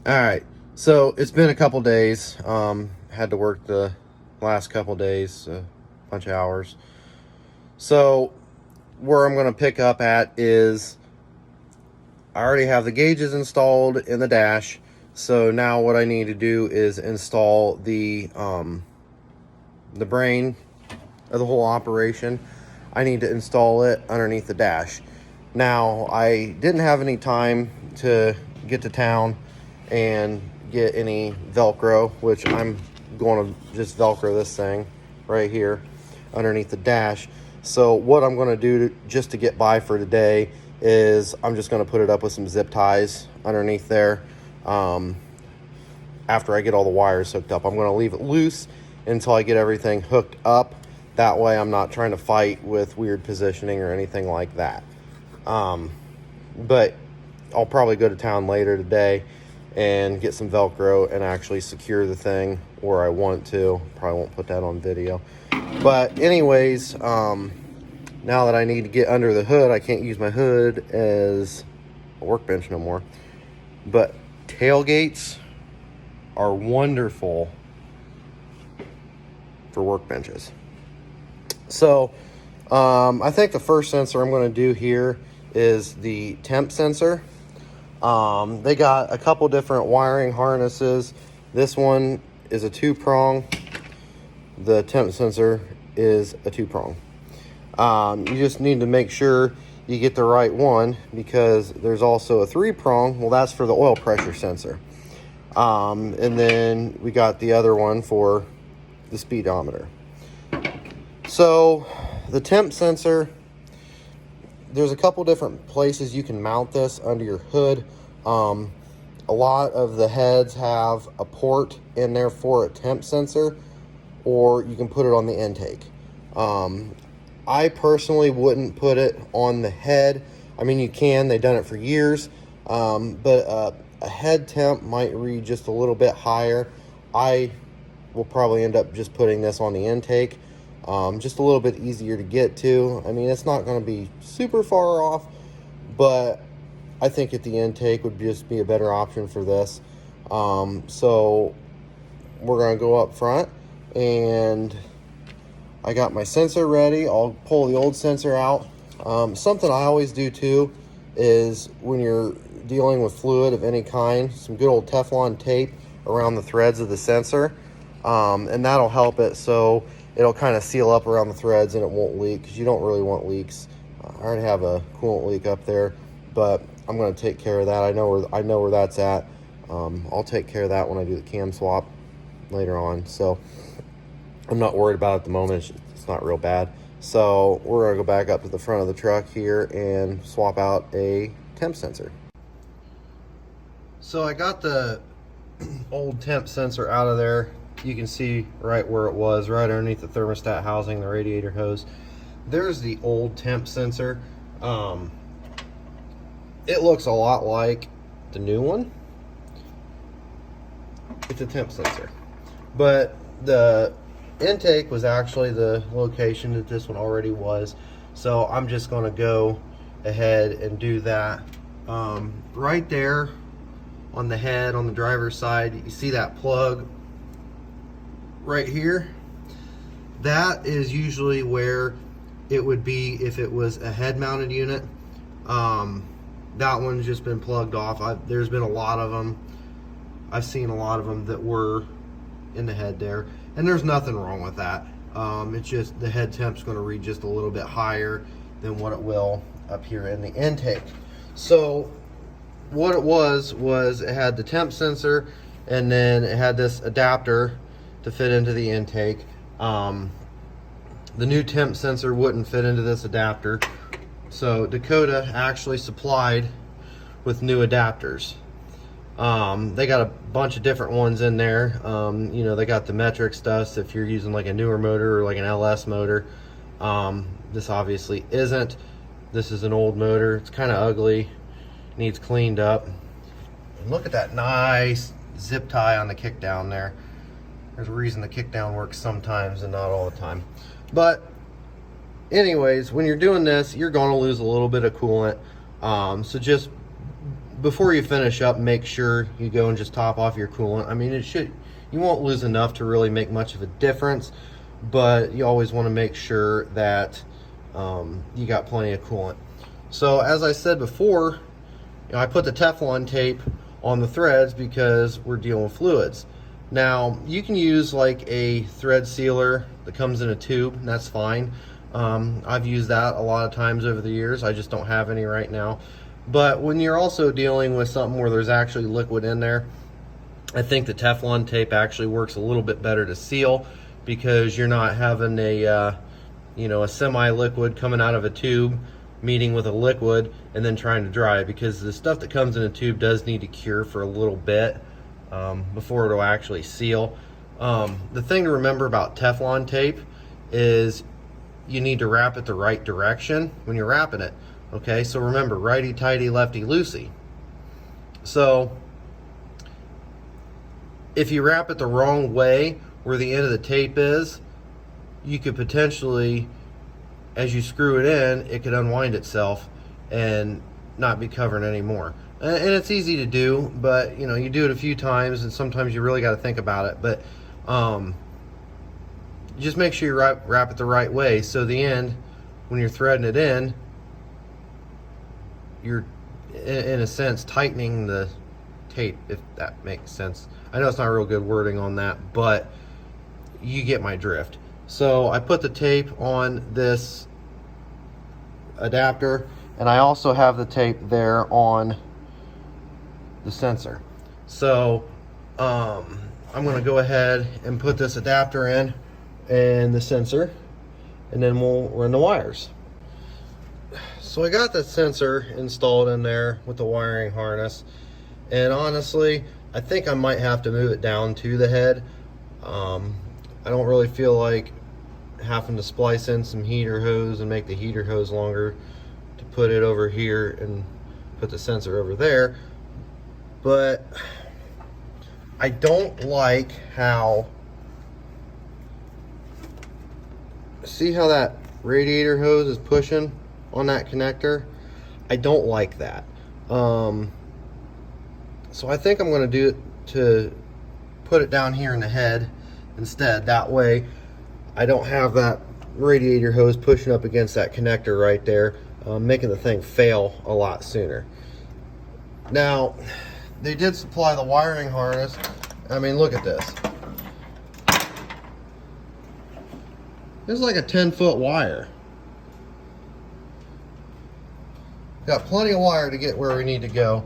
All right, so it's been a couple days. Had to work the last couple days, a bunch of hours. So where I'm going to pick up at is I already have the gauges installed in the dash. So now what I need to do is install the brain of the whole operation. I need to install it underneath the dash. Now, I didn't have any time to get to town and get any Velcro, which I'm going to just Velcro this thing right here underneath the dash. So what I'm going to do just to get by for today is I'm just going to put it up with some zip ties underneath there. After I get all the wires hooked up, I'm going to leave it loose until I get everything hooked up. That way I'm not trying to fight with weird positioning or anything like that. But I'll probably go to town later today and get some Velcro and actually secure the thing where I want to. Probably won't put that on video. But anyways, now that I need to get under the hood, I can't use my hood as a workbench no more. But tailgates are wonderful for workbenches. So I think the first sensor I'm going to do here is the temp sensor. They got a couple different wiring harnesses. This one is a 2-prong. The temp sensor is a 2-prong. You just need to make sure you get the right one, because there's also a 3-prong. Well, that's for the oil pressure sensor. And then we got the other one for the speedometer. So the temp sensor, there's a couple different places you can mount this under your hood. A lot of the heads have a port in there for a temp sensor, or you can put it on the intake. I personally wouldn't put it on the head. I mean, you can, they've done it for years, but a head temp might read just a little bit higher. I will probably end up just putting this on the intake. Just a little bit easier to get to. I mean, it's not going to be super far off, but I think at the intake would just be a better option for this. So we're going to go up front, and I got my sensor ready. I'll pull the old sensor out. Something I always do too is when you're dealing with fluid of any kind, some good old Teflon tape around the threads of the sensor, and that'll help it, so it'll kind of seal up around the threads and it won't leak, because you don't really want leaks. I already have a coolant leak up there, but I'm going to take care of that. I know where that's at. I'll take care of that when I do the cam swap later on, so I'm not worried about it at the moment. It's not real bad. So we're going to go back up to the front of the truck here and swap out a temp sensor. So I got the old temp sensor out of there. You can see right where it was, right underneath the thermostat housing, the radiator hose. There's the old temp sensor. It looks a lot like the new one. It's a temp sensor, but the intake was actually the location that this one already was. So I'm just going to go ahead and do that. Right there on the head, on the driver's side, you see that plug right here? That is usually where it would be if it was a head mounted unit. That one's just been plugged off. There's been a lot of them. I've seen a lot of them that were in the head there, and there's nothing wrong with that. It's just the head temp's going to read just a little bit higher than what it will up here in the intake. So what it was it had the temp sensor, and then it had this adapter to fit into the intake. The new temp sensor wouldn't fit into this adapter, so Dakota actually supplied with new adapters. They got a bunch of different ones in there. You know, they got the metric stuff, so if you're using like a newer motor or like an LS motor. This obviously isn't. This is an old motor. It's kind of ugly, needs cleaned up. And look at that nice zip tie on the kick down there. There's a reason the kick down works sometimes and not all the time. But anyways, when you're doing this, you're going to lose a little bit of coolant. So just before you finish up, make sure you go and just top off your coolant. I mean, you won't lose enough to really make much of a difference, but you always want to make sure that you got plenty of coolant. So as I said before, I put the Teflon tape on the threads because we're dealing with fluids. Now, you can use like a thread sealer that comes in a tube, and that's fine. I've used that a lot of times over the years. I just don't have any right now. But when you're also dealing with something where there's actually liquid in there, I think the Teflon tape actually works a little bit better to seal, because you're not having a a semi-liquid coming out of a tube meeting with a liquid and then trying to dry, because the stuff that comes in a tube does need to cure for a little bit before it'll actually seal. The thing to remember about Teflon tape is you need to wrap it the right direction when you're wrapping it. Okay, so remember, righty tighty, lefty loosey. So if you wrap it the wrong way where the end of the tape is, you could potentially, as you screw it in, it could unwind itself and not be covering anymore. And it's easy to do, but you do it a few times, and sometimes you really got to think about it. But just make sure you wrap it the right way, so the end, when you're threading it in, you're in a sense tightening the tape, if that makes sense. I know it's not real good wording on that, but you get my drift. So I put the tape on this adapter, and I also have the tape there on the sensor. So I'm going to go ahead and put this adapter in and the sensor, and then we'll run the wires. So I got the sensor installed in there with the wiring harness, and honestly, I think I might have to move it down to the head. I don't really feel like having to splice in some heater hose and make the heater hose longer to put it over here and put the sensor over there. But I don't like how, see how that radiator hose is pushing on that connector? I don't like that. So I think I'm going to do it to put it down here in the head instead. That way I don't have that radiator hose pushing up against that connector right there, making the thing fail a lot sooner. Now, they did supply the wiring harness. I mean, look at this. This is like a 10-foot wire. Got plenty of wire to get where we need to go,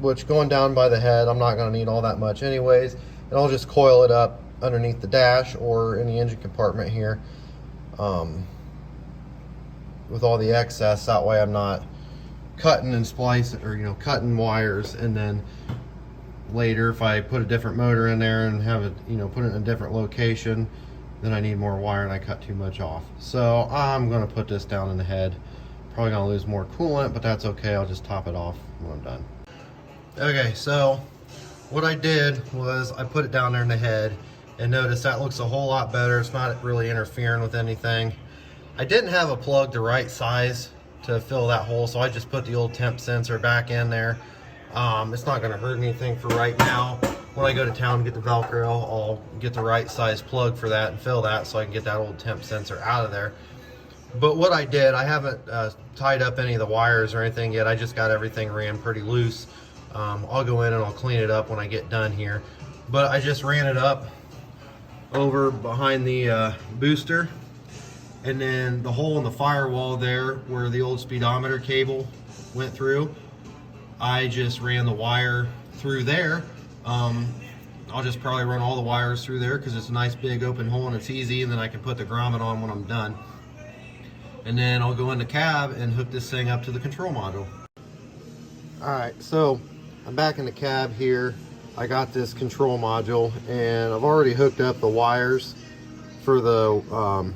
which going down by the head, I'm not going to need all that much anyways, and I'll just coil it up underneath the dash or in the engine compartment here with all the excess. That way I'm not cutting and splicing, or cutting wires, and then later if I put a different motor in there and have it put it in a different location, then I need more wire and I cut too much off. So I'm going to put this down in the head. Probably gonna lose more coolant, but that's okay. I'll just top it off when I'm done. Okay, so what I did was I put it down there in the head, and notice that looks a whole lot better. It's not really interfering with anything. I didn't have a plug the right size to fill that hole, so I just put the old temp sensor back in there. It's not gonna hurt anything for right now. When I go to town and get the Velcro, I'll get the right size plug for that and fill that so I can get that old temp sensor out of there. But what I did, I haven't tied up any of the wires or anything yet. I just got everything ran pretty loose. I'll go in and I'll clean it up when I get done here. But I just ran it up over behind the booster, and then the hole in the firewall there where the old speedometer cable went through, I just ran the wire through there. I'll just probably run all the wires through there because it's a nice big open hole and it's easy, and then I can put the grommet on when I'm done. And then I'll go in the cab and hook this thing up to the control module. Alright, so I'm back in the cab here. I got this control module, and I've already hooked up the wires for the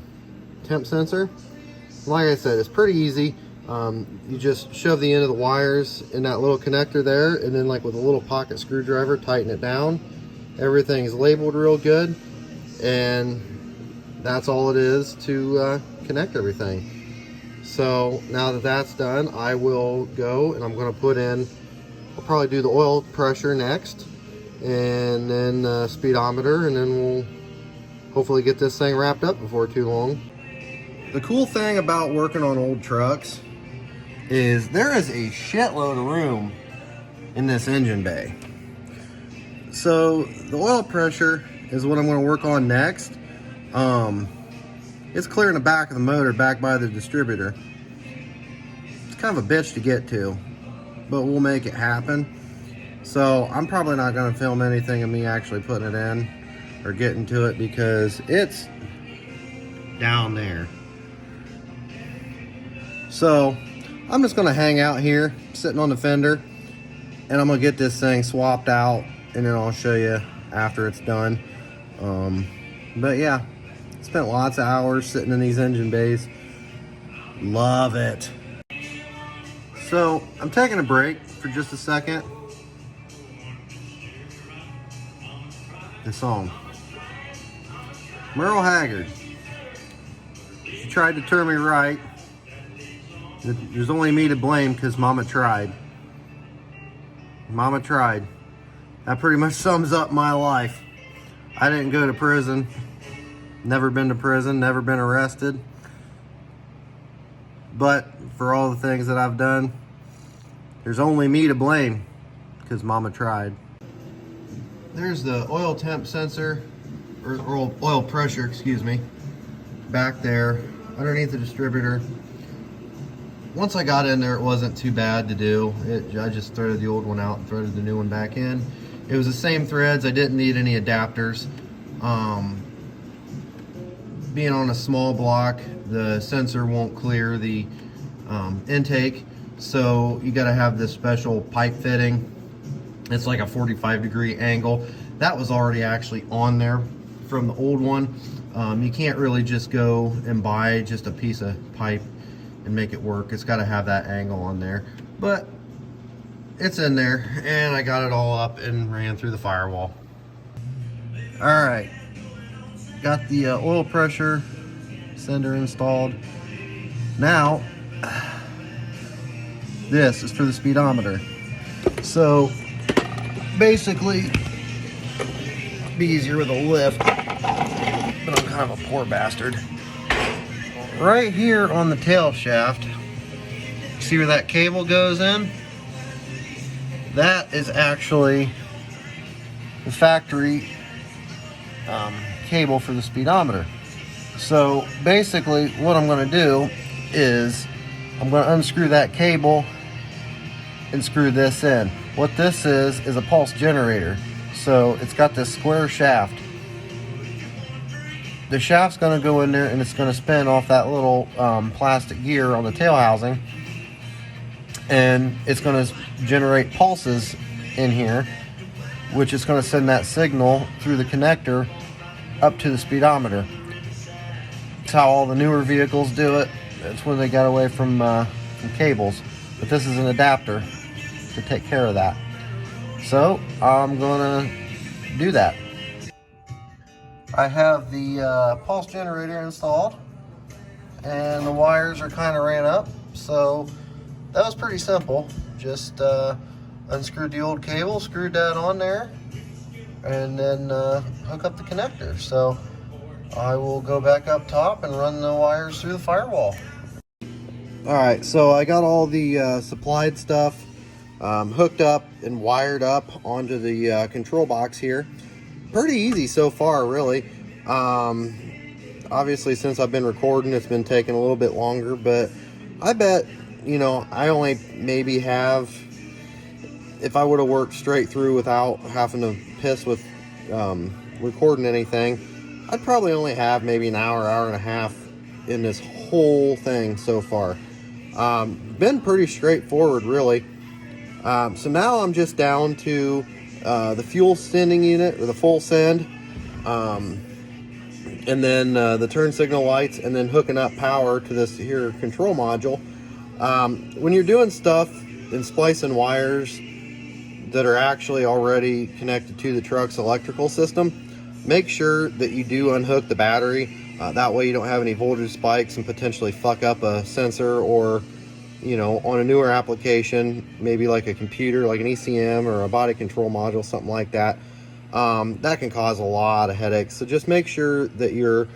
temp sensor. Like I said, it's pretty easy. You just shove the end of the wires in that little connector there, and then like with a little pocket screwdriver, tighten it down. Everything's labeled real good, and that's all it is to connect everything. So now that that's done, I will go and I'm going to put in I'll probably do the oil pressure next, and then speedometer, and then we'll hopefully get this thing wrapped up before too long. The cool thing about working on old trucks is there is a shitload of room in this engine bay. So the oil pressure is what I'm going to work on next. It's clear in the back of the motor, back by the distributor. It's kind of a bitch to get to, but we'll make it happen. So I'm probably not going to film anything of me actually putting it in or getting to it because it's down there. So I'm just going to hang out here sitting on the fender, and I'm going to get this thing swapped out, and then I'll show you after it's done. But yeah, spent lots of hours sitting in these engine bays. Love it. So I'm taking a break for just a second. The song, Merle Haggard. She tried to turn me right. There's only me to blame because Mama tried. Mama tried. That pretty much sums up my life. I didn't go to prison. Never been to prison, never been arrested. But for all the things that I've done, there's only me to blame because Mama tried. There's the oil temp sensor, or oil pressure, excuse me, back there underneath the distributor. Once I got in there, it wasn't too bad to do. I just threaded the old one out and threaded the new one back in. It was the same threads. I didn't need any adapters. Being on a small block, the sensor won't clear the intake, so you got to have this special pipe fitting. It's like a 45-degree angle. That was already actually on there from the old one. You can't really just go and buy just a piece of pipe and make it work. It's got to have that angle on there, but it's in there, and I got it all up and ran through the firewall. All right, got the oil pressure sender installed. Now this is for the speedometer. So basically, be easier with a lift, but I'm kind of a poor bastard. Right here on the tail shaft, see where that cable goes in? That is actually the factory cable for the speedometer. So basically what I'm going to do is I'm going to unscrew that cable and screw this in. What this is a pulse generator. So it's got this square shaft. The shaft's going to go in there and it's going to spin off that little plastic gear on the tail housing, and it's going to generate pulses in here, which is going to send that signal through the connector up to the speedometer. That's how all the newer vehicles do it. That's when they got away from cables, but this is an adapter to take care of that. So I'm going to do that. I have the pulse generator installed, and the wires are kind of ran up, so that was pretty simple. Just unscrewed the old cable, screwed that on there, and then hook up the connector. So I will go back up top and run the wires through the firewall. Alright, so I got all the supplied stuff hooked up and wired up onto the control box here. Pretty easy so far, really. Obviously, since I've been recording, it's been taking a little bit longer, but I bet, you know, I only maybe have, if I would have worked straight through without having to piss with recording anything, I'd probably only have maybe an hour, hour and a half in this whole thing so far. Been pretty straightforward, really. So now I'm just down to the fuel sending unit, or the full send, and then the turn signal lights, and then hooking up power to this here control module. When you're doing stuff and splicing wires that are actually already connected to the truck's electrical system, make sure that you do unhook the battery. That way you don't have any voltage spikes and potentially fuck up a sensor or you know, on a newer application, maybe like a computer, like an ECM or a body control module, something like that, that can cause a lot of headaches. So just make sure that you're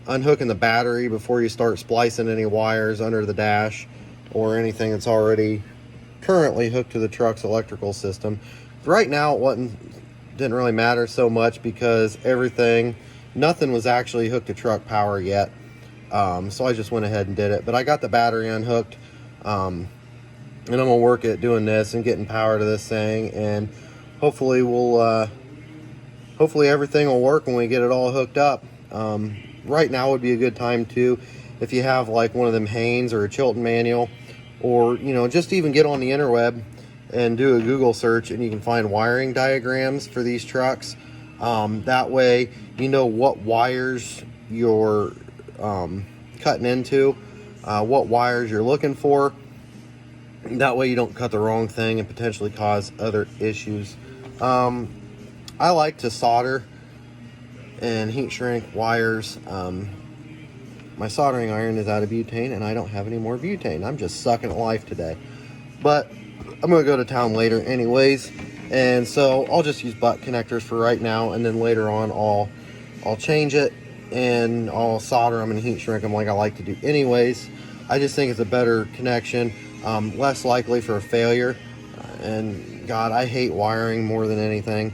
unhooking the battery before you start splicing any wires under the dash or anything that's already currently hooked to the truck's electrical system. Right now it didn't really matter so much because nothing was actually hooked to truck power yet. So I just went ahead and did it, but I got the battery unhooked, and I'm gonna work at doing this and getting power to this thing, and hopefully hopefully everything will work when we get it all hooked up. Right now would be a good time too, if you have like one of them Haynes or a Chilton manual, or, you know, just even get on the interweb and do a Google search, and you can find wiring diagrams for these trucks. That way you know what wires you're cutting into, what wires you're looking for. That way you don't cut the wrong thing and potentially cause other issues. I like to solder and heat shrink wires. My soldering iron is out of butane and I don't have any more butane. I'm just sucking at life today, but I'm gonna go to town later anyways, and so I'll just use butt connectors for right now, and then later on I'll change it and I'll solder them and heat shrink them like I like to do anyways. I just think it's a better connection, less likely for a failure, and God, I hate wiring more than anything.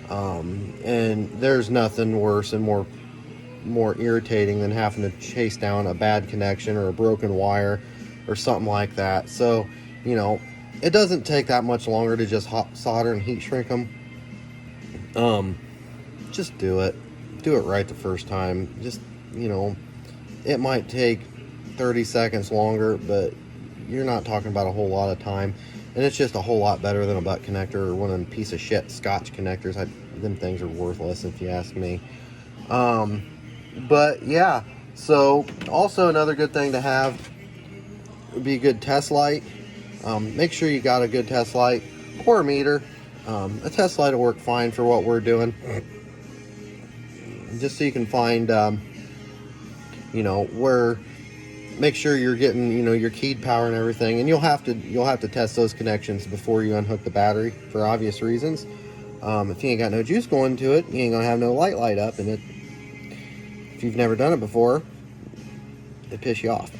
And there's nothing worse and more irritating than having to chase down a bad connection or a broken wire or something like that. So, you know, it doesn't take that much longer to just solder and heat shrink them. Just do it right the first time. Just, you know, it might take 30 seconds longer, but you're not talking about a whole lot of time, and it's just a whole lot better than a butt connector or one of them piece of shit Scotch connectors. Them things are worthless if you ask me. But yeah, so also another good thing to have would be a good test light. Make sure you got a good test light or a meter. A test light will work fine for what we're doing, just so you can find you know, make sure you're getting, you know, your keyed power and everything, and you'll have to test those connections before you unhook the battery for obvious reasons. If you ain't got no juice going to it, you ain't gonna have no light up, and if you've never done it before, it piss you off.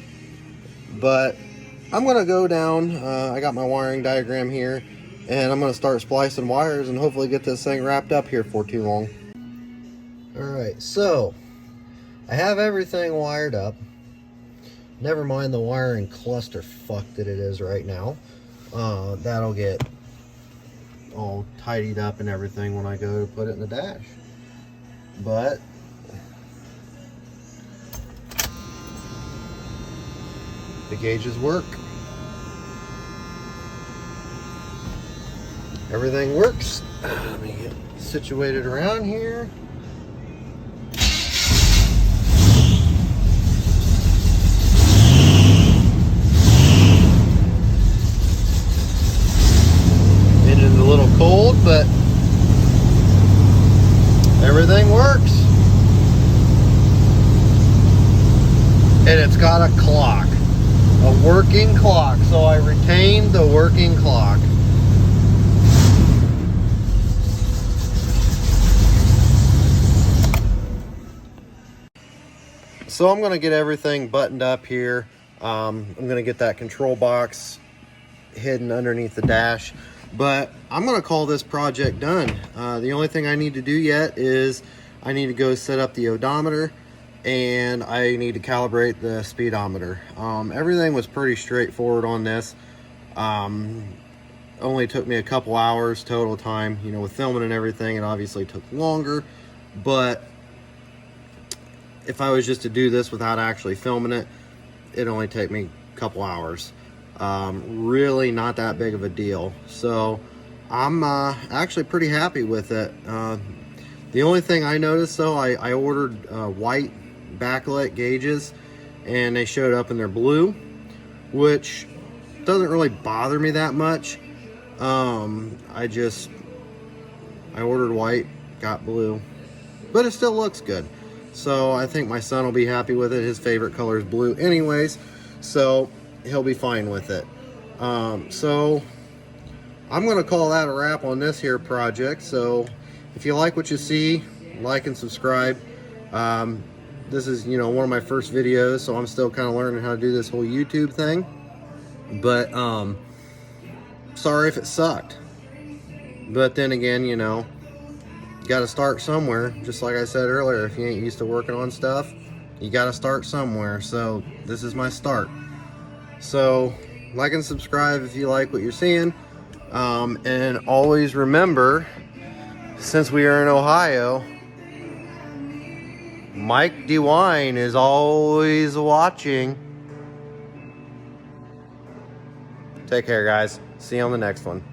But I'm gonna go down, I got my wiring diagram here, and I'm gonna start splicing wires and hopefully get this thing wrapped up here for too long. Alright, so I have everything wired up. Never mind the wiring clusterfuck that it is right now. That'll get all tidied up and everything when I go to put it in the dash. But the gauges work. Everything works. Let me get situated around here. Engine's a little cold, but everything works. And it's got a clock. A working clock, so I retained the working clock. So I'm going to get everything buttoned up here. I'm going to get that control box hidden underneath the dash, but I'm going to call this project done. The only thing I need to do yet is I need to go set up the odometer, and I need to calibrate the speedometer. Everything was pretty straightforward on this. Only took me a couple hours total time. You know, with filming and everything, it obviously took longer, but if I was just to do this without actually filming it, it'd only take me a couple hours. Really not that big of a deal. So I'm actually pretty happy with it. The only thing I noticed though, I ordered white backlit gauges, and they showed up and they're blue, which doesn't really bother me that much. I ordered white, got blue, but it still looks good. So I think my son will be happy with it. His favorite color is blue anyways. So he'll be fine with it. So I'm going to call that a wrap on this here project. So if you like what you see, like and subscribe. This is, you know, one of my first videos, so I'm still kind of learning how to do this whole YouTube thing. But sorry if it sucked. But then again, you know, you got to start somewhere. Just like I said earlier, if you ain't used to working on stuff, you got to start somewhere. So this is my start. So like and subscribe if you like what you're seeing. And always remember, since we are in Ohio, Mike DeWine is always watching. Take care, guys. See you on the next one.